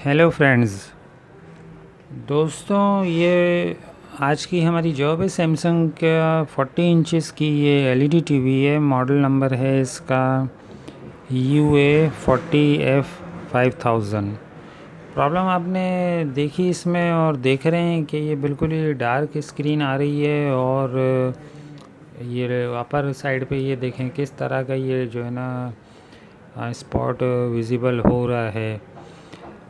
Hello friends. दोस्तों, ये आज की हमारी जॉब है सैमसंग का 40 इंचेस की ये एलईडी टीवी है। मॉडल नंबर है इसका UA40F5000। प्रॉब्लम आपने देखी इसमें और देख रहे हैं कि ये बिल्कुल ही डार्क स्क्रीन आ रही है और ये अपर साइड पे ये देखें किस तरह का ये जो है ना स्पॉट विजिबल हो रहा है।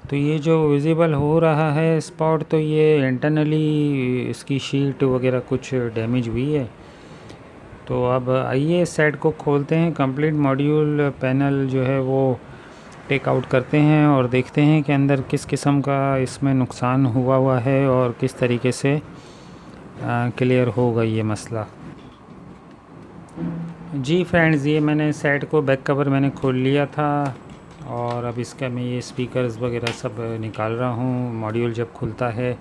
तो ये जो विज़िबल हो रहा है स्पॉट, तो ये इंटरनली इसकी शीट वगैरह कुछ डैमेज हुई है। तो अब आइए इस साइड को खोलते हैं, कंप्लीट मॉड्यूल पैनल जो है वो टेक आउट करते हैं और देखते हैं कि अंदर किस किस्म का इसमें नुकसान हुआ है और किस तरीके से क्लियर होगा ये मसला। जी फ्रेंड्स, ये मैंने सेट को बैक कवर मैंने खोल लिया था और अब इसका मैं ये स्पीकर्स वगैरह सब निकाल रहा हूँ। मॉड्यूल जब खुलता है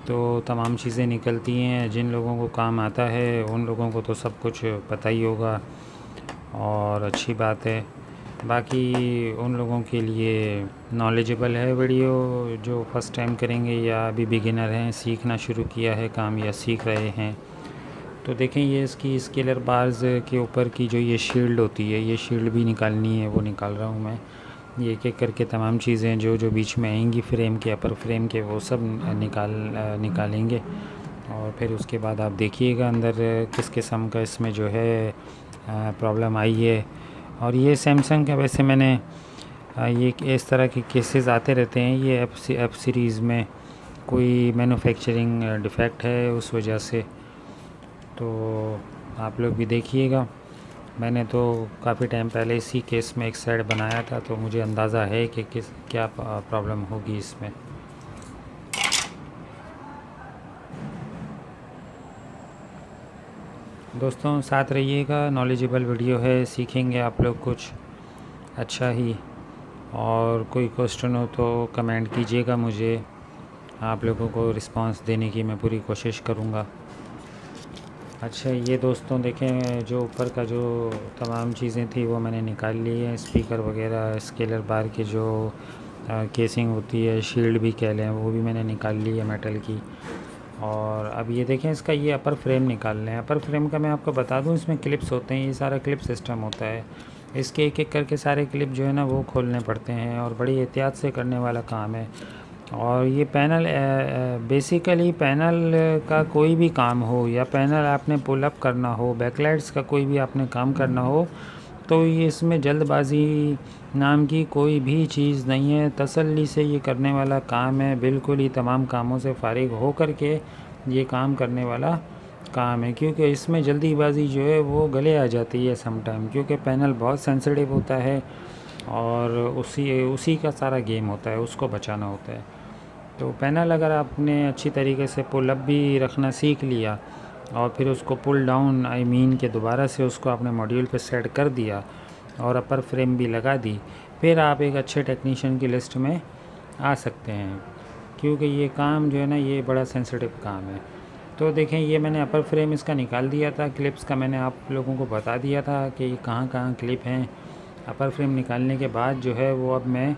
तो तमाम चीज़ें निकलती हैं। जिन लोगों को काम आता है उन लोगों को तो सब कुछ पता ही होगा और अच्छी बात है। बाकी उन लोगों के लिए नॉलेजेबल है वीडियो जो फ़र्स्ट टाइम करेंगे या अभी बिगिनर हैं, सीखना शुरू किया है काम या सीख रहे हैं। तो देखें, ये इसकी स्केलर बार्स के ऊपर की जो ये शील्ड होती है, ये शील्ड भी निकालनी है, वो निकाल रहा हूँ मैं। ये एक एक करके तमाम चीज़ें जो जो बीच में आएंगी फ्रेम के, अपर फ्रेम के, वो सब निकालेंगे और फिर उसके बाद आप देखिएगा अंदर किस किस्म का इसमें जो है प्रॉब्लम आई है। और ये सैमसंग का वैसे मैंने ये इस तरह के केसेस आते रहते हैं। ये एफ सीरीज़ में कोई मैन्युफैक्चरिंग डिफ़ेक्ट है उस वजह से, तो आप लोग भी देखिएगा। मैंने तो काफ़ी टाइम पहले इसी केस में एक साइड बनाया था, तो मुझे अंदाज़ा है कि क्या प्रॉब्लम होगी इसमें। दोस्तों साथ रहिएगा, नॉलेजेबल वीडियो है, सीखेंगे आप लोग कुछ अच्छा ही। और कोई क्वेश्चन हो तो कमेंट कीजिएगा मुझे, आप लोगों को रिस्पांस देने की मैं पूरी कोशिश करूँगा। अच्छा, ये दोस्तों देखें, जो ऊपर का जो तमाम चीज़ें थी वो मैंने निकाल ली है। स्पीकर वगैरह, स्केलर बार की जो केसिंग होती है, शील्ड भी कह लें, वो भी मैंने निकाल ली है मेटल की। और अब ये देखें, इसका ये अपर फ्रेम निकाल लें। अपर फ्रेम का मैं आपको बता दूं, इसमें क्लिप्स होते हैं, ये सारा क्लिप सिस्टम होता है। इसके एक एक करके सारे क्लिप जो है ना वो खोलने पड़ते हैं और बड़ी एहतियात से करने वाला काम है। और ये पैनल बेसिकली पैनल का कोई भी काम हो या पैनल आपने पुल अप करना हो, बैकलाइट्स का कोई भी आपने काम करना हो, तो ये इसमें जल्दबाजी नाम की कोई भी चीज़ नहीं है। तसल्ली से ये करने वाला काम है, बिल्कुल ही तमाम कामों से फारिग हो कर के ये काम करने वाला काम है। क्योंकि इसमें जल्दीबाजी जो है वो गले आ जाती है सम टाइम, क्योंकि पैनल बहुत सेंसिटिव होता है और उसी का सारा गेम होता है, उसको बचाना होता है। तो पैनल अगर आपने अच्छी तरीके से पुल अप भी रखना सीख लिया और फिर उसको पुल डाउन के दोबारा से उसको आपने मॉड्यूल पे सेट कर दिया और अपर फ्रेम भी लगा दी, फिर आप एक अच्छे टेक्नीशियन की लिस्ट में आ सकते हैं। क्योंकि ये काम जो है ना ये बड़ा सेंसिटिव काम है। तो देखें, ये मैंने अपर फ्रेम इसका निकाल दिया था। क्लिप्स का मैंने आप लोगों को बता दिया था कि कहाँ कहाँ क्लिप हैं। अपर फ्रेम निकालने के बाद जो है वो अब मैं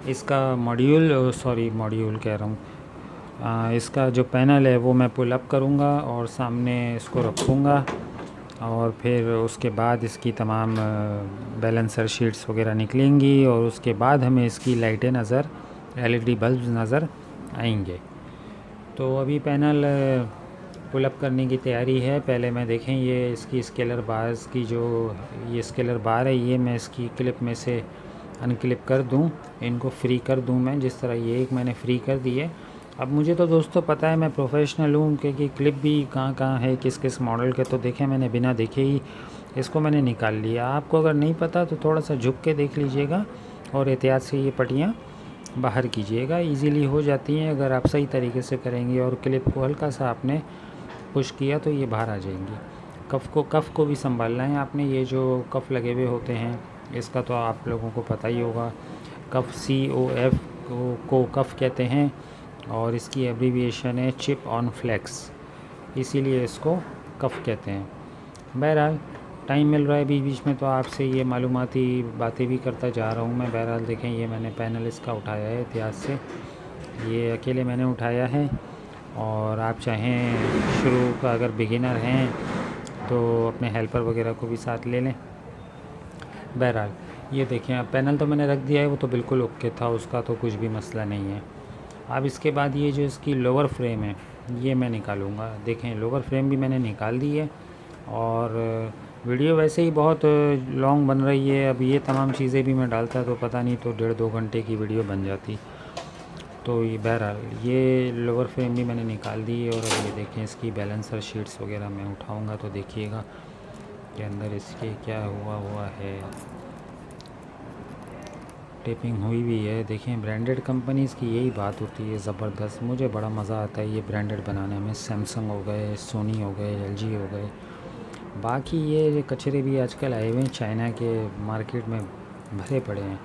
इसका मॉड्यूल कह रहा हूँ, इसका जो पैनल है वो मैं पुल अप करूँगा और सामने इसको रखूँगा और फिर उसके बाद इसकी तमाम बैलेंसर शीट्स वगैरह निकलेंगी और उसके बाद हमें इसकी लाइटें नज़र, एलईडी बल्ब नज़र आएंगे। तो अभी पैनल पुल अप करने की तैयारी है। पहले मैं देखें, ये इसकी स्केलर बार्स की जो ये स्केलर बार है, ये मैं इसकी क्लिप में से अनक्लिप कर दूं, इनको फ्री कर दूं मैं, जिस तरह ये एक मैंने फ्री कर दी है। अब मुझे तो दोस्तों पता है, मैं प्रोफेशनल हूँ कि क्लिप भी कहाँ कहाँ है, किस किस मॉडल के। तो देखें, मैंने बिना देखे ही इसको मैंने निकाल लिया। आपको अगर नहीं पता तो थोड़ा सा झुक के देख लीजिएगा और एहतियात से ये पट्टियाँ बाहर कीजिएगा। ईज़िली हो जाती हैं अगर आप सही तरीके से करेंगे और क्लिप को हल्का सा आपने पुश किया तो ये बाहर आ जाएंगी। कफ़ को भी संभालना है आपने। ये जो कफ़ लगे हुए होते हैं इसका तो आप लोगों को पता ही होगा। कफ़ COF को कफ़ कहते हैं और इसकी एब्रीविएशन है चिप ऑन फ्लेक्स, इसीलिए इसको कफ़ कहते हैं। बहरहाल टाइम मिल रहा है बीच बीच में तो आपसे ये मालूमाती बातें भी करता जा रहा हूँ मैं। बहरहाल देखें, ये मैंने पैनल इसका उठाया है इतिहास से, ये अकेले मैंने उठाया है। और आप चाहें शुरू का अगर बिगिनर हैं तो अपने हेल्पर वगैरह को भी साथ ले लें। बहरहाल ये देखें, अब पैनल तो मैंने रख दिया है, वो तो बिल्कुल ओके था, उसका तो कुछ भी मसला नहीं है। अब इसके बाद ये जो इसकी लोअर फ्रेम है ये मैं निकालूँगा। देखें, लोअर फ्रेम भी मैंने निकाल दी है। और वीडियो वैसे ही बहुत लॉन्ग बन रही है, अब ये तमाम चीज़ें भी मैं डालता तो पता नहीं तो 1.5-2 घंटे की वीडियो बन जाती। तो ये बहरहाल ये लोअर फ्रेम भी मैंने निकाल दी है। और अब ये देखें, इसकी बैलेंसर शीट्स वगैरह मैं उठाऊँगा तो देखिएगा कि अंदर इसके क्या हुआ है। टेपिंग हुई भी है। देखें, ब्रांडेड कंपनीज़ की यही बात होती है ज़बरदस्त। मुझे बड़ा मज़ा आता है ये ब्रांडेड बनाने में। सैमसंग हो गए, सोनी हो गए, एलजी हो गए, बाकी ये कचरे भी आजकल आए हुए हैं चाइना के मार्केट में भरे पड़े हैं।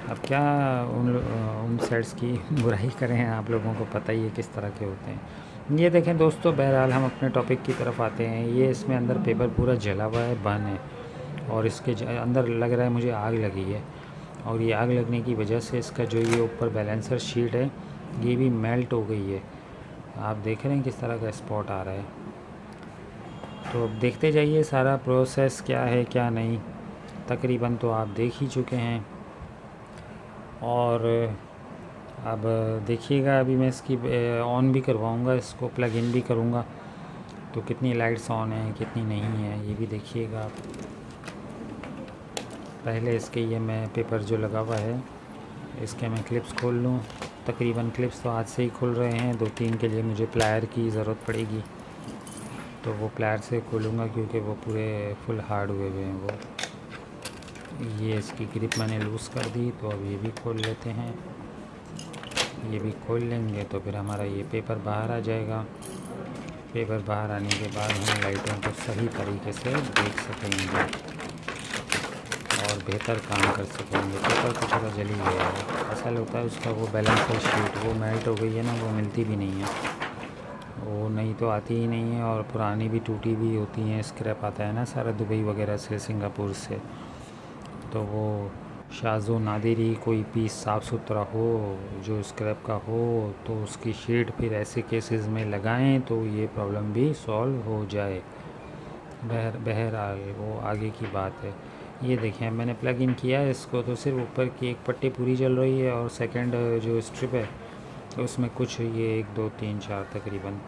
अब क्या उन सेट्स की बुराई करें, आप लोगों को पता ही है किस तरह के होते हैं। ये देखें दोस्तों, बहरहाल हम अपने टॉपिक की तरफ आते हैं। ये इसमें अंदर पेपर पूरा जला हुआ है, बर्न है, और इसके अंदर लग रहा है मुझे आग लगी है। और ये आग लगने की वजह से इसका जो ये ऊपर बैलेंसर शीट है ये भी मेल्ट हो गई है। आप देख रहे हैं किस तरह का स्पॉट आ रहा है। तो अब देखते जाइए सारा प्रोसेस क्या है क्या नहीं। तकरीबन तो आप देख ही चुके हैं। और अब देखिएगा, अभी मैं इसकी ऑन भी करवाऊँगा, इसको प्लग इन भी करूँगा तो कितनी लाइट्स ऑन है कितनी नहीं है ये भी देखिएगा आप। पहले इसके ये मैं पेपर जो लगा हुआ है इसके मैं क्लिप्स खोल लूँ। तकरीबन क्लिप्स तो आज से ही खुल रहे हैं, 2-3 के लिए मुझे प्लायर की ज़रूरत पड़ेगी तो वो प्लायर से खोलूँगा क्योंकि वो पूरे फुल हार्ड हुए हुए हैं वो। ये इसकी ग्रिप मैंने लूज़ कर दी तो अब ये भी खोल लेते हैं। ये भी खोल लेंगे तो फिर हमारा ये पेपर बाहर आ जाएगा। पेपर बाहर आने के बाद हम लाइटों को सही तरीके से देख सकेंगे और बेहतर काम कर सकेंगे। पेपर तो थोड़ा जली गया है, ऐसा लगता है उसका वो बैलेंसर शीट वो मेल्ट हो गई है ना, वो मिलती भी नहीं है, वो नहीं तो आती ही नहीं है। और पुरानी भी टूटी भी होती हैं, स्क्रैप आता है ना सारा दुबई वगैरह से, सिंगापुर से। तो वो शाज़ो नादिरी कोई पीस साफ़ सुथरा हो जो स्क्रैप का हो तो उसकी शीट फिर ऐसे केसेस में लगाएं तो ये प्रॉब्लम भी सॉल्व हो जाए। बहरहाल वो आगे की बात है। ये देखें, मैंने प्लग इन किया है इसको तो सिर्फ ऊपर की एक पट्टी पूरी जल रही है और सेकंड जो स्ट्रिप है उसमें कुछ ये 1 2 3 4 तकरीबन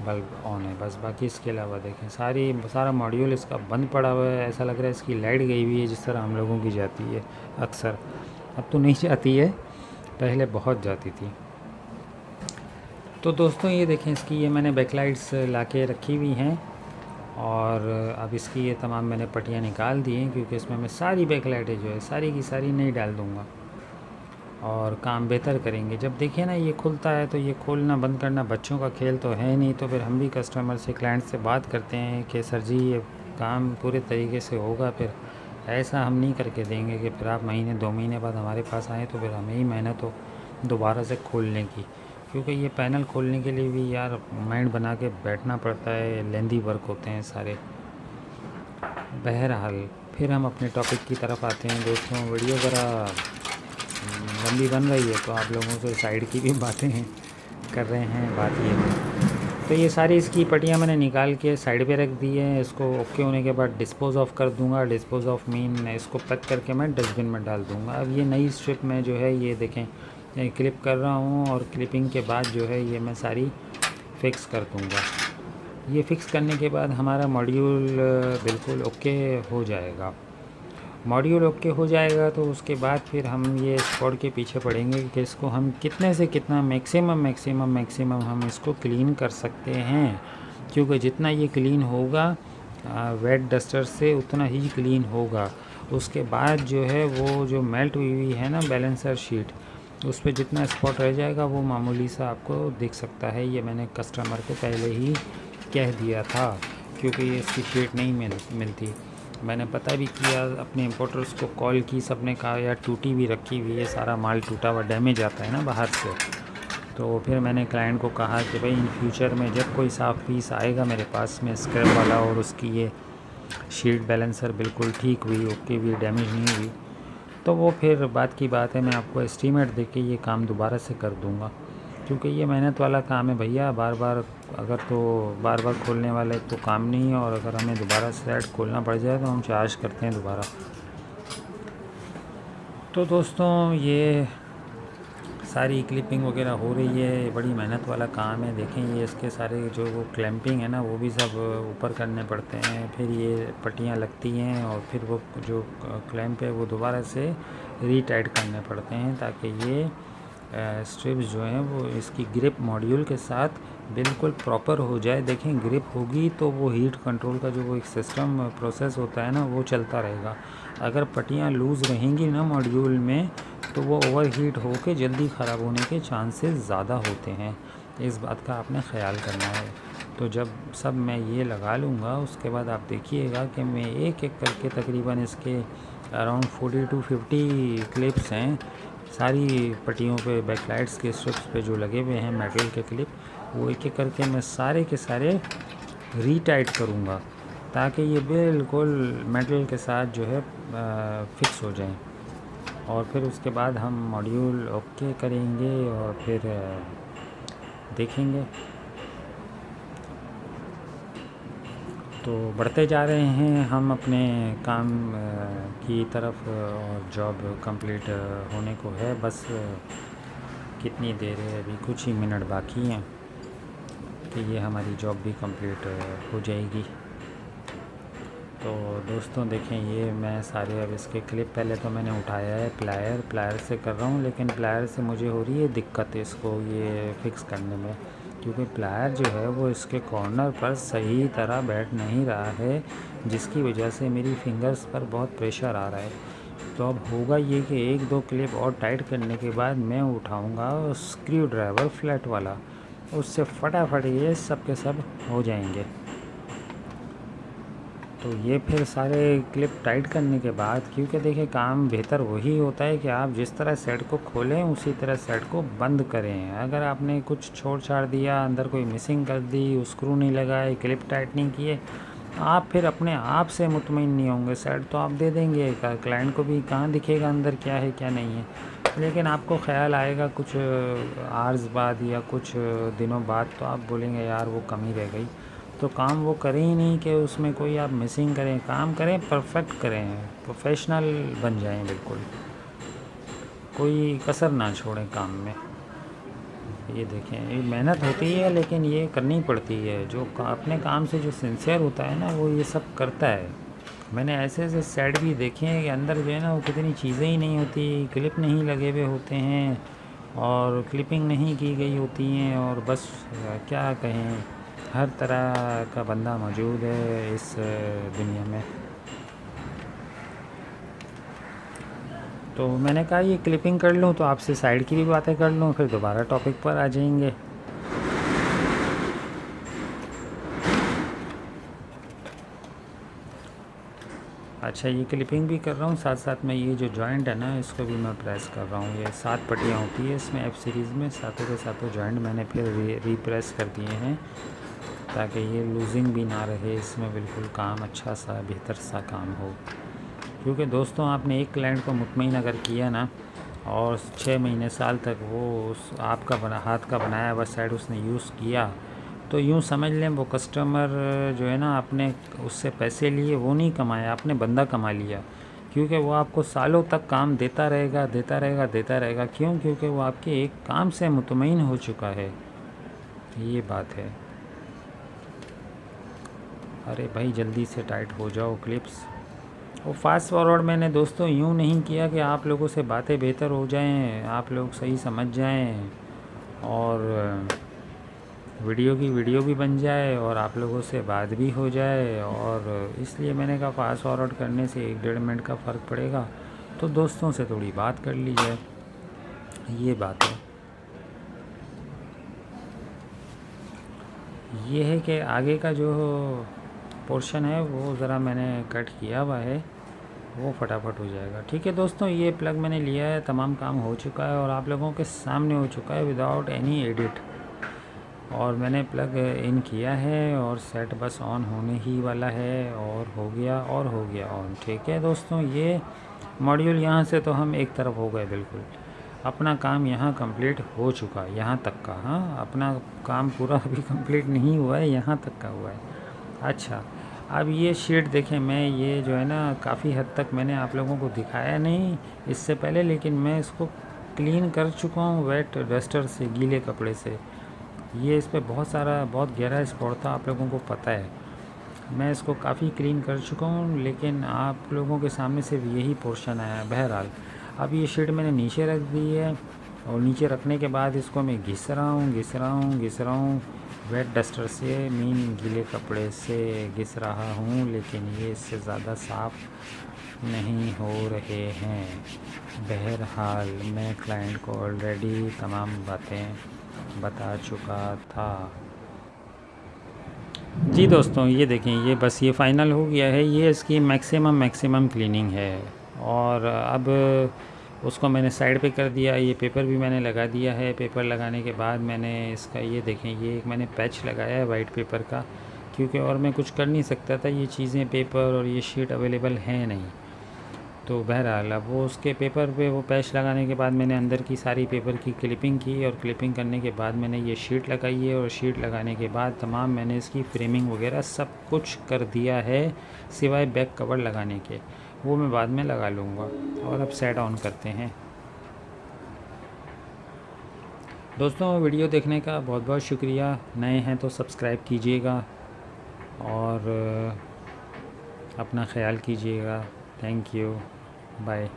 बल्ब ऑन है बस। बाकी इसके अलावा देखें सारा मॉड्यूल इसका बंद पड़ा हुआ है। ऐसा लग रहा है इसकी लाइट गई हुई है जिस तरह हम लोगों की जाती है अक्सर। अब तो नहीं जाती है, पहले बहुत जाती थी। तो दोस्तों ये देखें, इसकी ये मैंने बैकलाइट्स ला के रखी हुई हैं और अब इसकी ये तमाम मैंने पट्टियाँ निकाल दी हैं क्योंकि इसमें मैं सारी बैकलाइटें जो है सारी की सारी नहीं डाल दूँगा और काम बेहतर करेंगे। जब देखिए ना ये खुलता है तो ये खोलना बंद करना बच्चों का खेल तो है नहीं। तो फिर हम भी कस्टमर से, क्लाइंट से बात करते हैं कि सर जी ये काम पूरे तरीके से होगा, फिर ऐसा हम नहीं करके देंगे कि फिर आप महीने 2 महीने बाद हमारे पास आएँ तो फिर हमें ही मेहनत हो दोबारा से खोलने की। क्योंकि ये पैनल खोलने के लिए भी यार माइंड बना के बैठना पड़ता है, लेंदी वर्क होते हैं सारे। बहरहाल फिर हम अपने टॉपिक की तरफ आते हैं दोस्तों। वीडियो ज़रा लंबी बन रही है तो आप लोगों से साइड की भी बातें कर रहे हैं। बात ये है तो ये सारी इसकी पट्टियाँ मैंने निकाल के साइड पे रख दी है। इसको ओके होने के बाद डिस्पोज़ ऑफ कर दूंगा। डिस्पोज़ ऑफ मीन इसको पैक करके मैं डस्टबिन में डाल दूंगा। अब ये नई स्ट्रिप में जो है ये देखें क्लिप कर रहा हूँ और क्लिपिंग के बाद जो है ये मैं सारी फ़िक्स कर दूँगा। ये फ़िक्स करने के बाद हमारा मॉड्यूल बिल्कुल ओके हो जाएगा। मॉड्यूल ओके हो जाएगा तो उसके बाद फिर हम ये स्पॉट के पीछे पड़ेंगे कि इसको हम कितने से कितना मैक्सिमम हम इसको क्लीन कर सकते हैं। क्योंकि जितना ये क्लीन होगा वेट डस्टर से उतना ही क्लीन होगा। उसके बाद जो है वो जो मेल्ट हुई है ना बैलेंसर शीट, उस पर जितना स्पॉट रह जाएगा वो मामूली सा आपको दिख सकता है। ये मैंने कस्टमर को पहले ही कह दिया था क्योंकि ये इसकी शीट नहीं मिलती। मैंने पता भी किया, अपने इम्पोर्टर्स को कॉल की, सबने कहा यार टूटी भी रखी हुई है, सारा माल टूटा हुआ डैमेज आता है ना बाहर से। तो फिर मैंने क्लाइंट को कहा कि भाई इन फ्यूचर में जब कोई साफ पीस आएगा मेरे पास में स्क्रैप वाला और उसकी ये शीट बैलेंसर बिल्कुल ठीक हुई, ओके हुई, डैमेज नहीं हुई, तो वो फिर बात की बात है, मैं आपको एस्टीमेट दे के ये काम दोबारा से कर दूँगा। क्योंकि ये मेहनत वाला काम है भैया, बार बार खोलने वाले तो काम नहीं है, और अगर हमें दोबारा सेट खोलना पड़ जाए तो हम चार्ज करते हैं दोबारा। तो दोस्तों ये सारी क्लिपिंग वगैरह हो रही है, बड़ी मेहनत वाला काम है। देखें ये इसके सारे जो वो क्लैंपिंग है ना वो भी सब ऊपर करने पड़ते हैं, फिर ये पट्टियाँ लगती हैं और फिर वो जो क्लैंप है वो दोबारा से रीटाइट करने पड़ते हैं ताकि ये स्ट्रिप्स जो हैं वो इसकी ग्रिप मॉड्यूल के साथ बिल्कुल प्रॉपर हो जाए। देखें ग्रिप होगी तो वो हीट कंट्रोल का जो वो एक सिस्टम प्रोसेस होता है ना वो चलता रहेगा। अगर पट्टियाँ लूज़ रहेंगी ना मॉड्यूल में तो वो ओवर हीट होकर जल्दी ख़राब होने के चांसेस ज़्यादा होते हैं। इस बात का आपने ख्याल करना है। तो जब सब मैं ये लगा लूँगा उसके बाद आप देखिएगा कि मैं एक एक करके तकरीबन इसके अराउंड 40 to 50 क्लिप्स हैं सारी पट्टियों पे, बैकलाइट्स के स्ट्रिप्स पे जो लगे हुए हैं मेटल के क्लिप, वो एक एक करके मैं सारे के सारे रीटाइट करूँगा ताकि ये बिल्कुल मेटल के साथ जो है फिक्स हो जाएं। और फिर उसके बाद हम मॉड्यूल ओके करेंगे और फिर देखेंगे। तो बढ़ते जा रहे हैं हम अपने काम की तरफ और जॉब कंप्लीट होने को है, बस कितनी देर है, अभी कुछ ही मिनट बाकी हैं कि ये हमारी जॉब भी कंप्लीट हो जाएगी। तो दोस्तों देखें ये मैं सारे अब इसके क्लिप पहले तो मैंने उठाया है प्लायर से कर रहा हूँ, लेकिन प्लायर से मुझे हो रही है दिक्कत इसको ये फिक्स करने में, क्योंकि प्लायर जो है वो इसके कॉर्नर पर सही तरह बैठ नहीं रहा है, जिसकी वजह से मेरी फिंगर्स पर बहुत प्रेशर आ रहा है। तो अब होगा ये कि एक दो क्लिप और टाइट करने के बाद मैं उठाऊँगा स्क्रू ड्राइवर फ्लैट वाला, उससे फटाफट ये सब के सब हो जाएंगे। तो ये फिर सारे क्लिप टाइट करने के बाद, क्योंकि देखिए काम बेहतर वही होता है कि आप जिस तरह सेट को खोलें उसी तरह सेट को बंद करें। अगर आपने कुछ छोड़ छाड़ दिया, अंदर कोई मिसिंग कर दी, स्क्रू नहीं लगाए, क्लिप टाइट नहीं किए, आप फिर अपने आप से मुतमईन नहीं होंगे। सेट तो आप दे देंगे, क्लाइंट को भी कहाँ दिखेगा अंदर क्या है क्या नहीं है, लेकिन आपको ख्याल आएगा कुछ आवर्स बाद या कुछ दिनों बाद, तो आप बोलेंगे यार वो कमी रह गई। तो काम वो करें ही नहीं कि उसमें कोई आप मिसिंग करें, काम करें परफेक्ट करें, प्रोफेशनल बन जाएं, बिल्कुल कोई कसर ना छोड़ें काम में। ये देखें ये मेहनत होती है लेकिन ये करनी पड़ती है। जो अपने काम से जो सिंसियर होता है ना वो ये सब करता है। मैंने ऐसे ऐसे सेट भी देखे हैं कि अंदर जो है ना वो कितनी चीज़ें ही नहीं होती, क्लिप नहीं लगे हुए होते हैं और क्लिपिंग नहीं की गई होती हैं, और बस क्या कहें, हर तरह का बंदा मौजूद है इस दुनिया में। तो मैंने कहा ये क्लिपिंग कर लूँ तो आपसे साइड की भी बातें कर लूँ, फिर दोबारा टॉपिक पर आ जाएंगे। अच्छा ये क्लिपिंग भी कर रहा हूँ, साथ साथ में ये जो जॉइंट है ना इसको भी मैं प्रेस कर रहा हूँ। ये 7 पट्टियाँ होती है इसमें एफ सीरीज़ में, सातों के सातों जॉइंट मैंने फिर रीप्रेस कर दिए हैं ताकि ये लूजिंग भी ना रहे, इसमें बिल्कुल काम अच्छा सा बेहतर सा काम हो। क्योंकि दोस्तों आपने एक क्लाइंट को मुतमईन अगर किया ना और 6 महीने साल तक वो उस आपका हाथ का बनाया हुआ सेट उसने यूज़ किया, तो यूँ समझ लें वो कस्टमर जो है ना आपने उससे पैसे लिए वो नहीं कमाया, आपने बंदा कमा लिया। क्योंकि वो आपको सालों तक काम देता रहेगा देता रहेगा देता रहेगा। क्यों? क्योंकि वो आपके एक काम से मुतमईन हो चुका है, ये बात है। अरे भाई जल्दी से टाइट हो जाओ क्लिप्स। वो फास्ट फॉरवर्ड मैंने दोस्तों यूँ नहीं किया कि आप लोगों से बातें बेहतर हो जाएं, आप लोग सही समझ जाएं और वीडियो की वीडियो भी बन जाए और आप लोगों से बात भी हो जाए, और इसलिए मैंने कहा फास्ट फॉरवर्ड करने से 1-1.5 मिनट का फ़र्क पड़ेगा, तो दोस्तों से थोड़ी बात कर ली जाए, ये बात है। ये है कि आगे का जो पोर्शन है वो ज़रा मैंने कट किया हुआ है वो फटाफट हो जाएगा। ठीक है दोस्तों, ये प्लग मैंने लिया है, तमाम काम हो चुका है और आप लोगों के सामने हो चुका है विदाउट एनी एडिट। और मैंने प्लग इन किया है और सेट बस ऑन होने ही वाला है और हो गया ऑन। ठीक है दोस्तों, ये मॉड्यूल यहाँ से तो हम एक तरफ हो गए बिल्कुल। अपना काम यहाँ कंप्लीट हो चुका है, यहाँ तक का। हाँ, अपना काम पूरा अभी कंप्लीट नहीं हुआ है, यहाँ तक का हुआ है। अच्छा, अब ये शीट देखें, मैं ये जो है ना काफ़ी हद तक मैंने आप लोगों को दिखाया नहीं इससे पहले, लेकिन मैं इसको क्लीन कर चुका हूँ वेट डस्टर से, गीले कपड़े से। ये इस पर बहुत गहरा स्पॉट था, आप लोगों को पता है। मैं इसको काफ़ी क्लीन कर चुका हूँ, लेकिन आप लोगों के सामने सिर्फ यही पोर्शन आया है। बहरहाल अब ये शीट मैंने नीचे रख दी है और नीचे रखने के बाद इसको मैं घिस रहा हूँ वेट डस्टर से, मीन गीले कपड़े से घिस रहा हूँ, लेकिन ये इससे ज़्यादा साफ़ नहीं हो रहे हैं। बहरहाल मैं क्लाइंट को ऑलरेडी तमाम बातें बता चुका था। जी दोस्तों, ये देखें, ये बस ये फ़ाइनल हो गया है। ये इसकी मैक्सिमम क्लीनिंग है और अब उसको मैंने साइड पे कर दिया। ये पेपर भी मैंने लगा दिया है। पेपर लगाने के बाद मैंने इसका ये देखें, ये एक मैंने पैच लगाया है वाइट पेपर का, क्योंकि और मैं कुछ कर नहीं सकता था। ये चीज़ें पेपर और ये शीट अवेलेबल हैं नहीं। तो बहरहाल अब वो उसके पेपर पे वो पैच लगाने के बाद मैंने अंदर की सारी पेपर की क्लिपिंग की और क्लिपिंग करने के बाद मैंने ये शीट लगाई है और शीट लगाने के बाद तमाम मैंने इसकी फ्रेमिंग वगैरह सब कुछ कर दिया है, सिवाय बैक कवर लगाने के। वो मैं बाद में लगा लूँगा। और अब सेट ऑन करते हैं। दोस्तों, वीडियो देखने का बहुत बहुत शुक्रिया। नए हैं तो सब्सक्राइब कीजिएगा और अपना ख्याल कीजिएगा। Thank you, bye.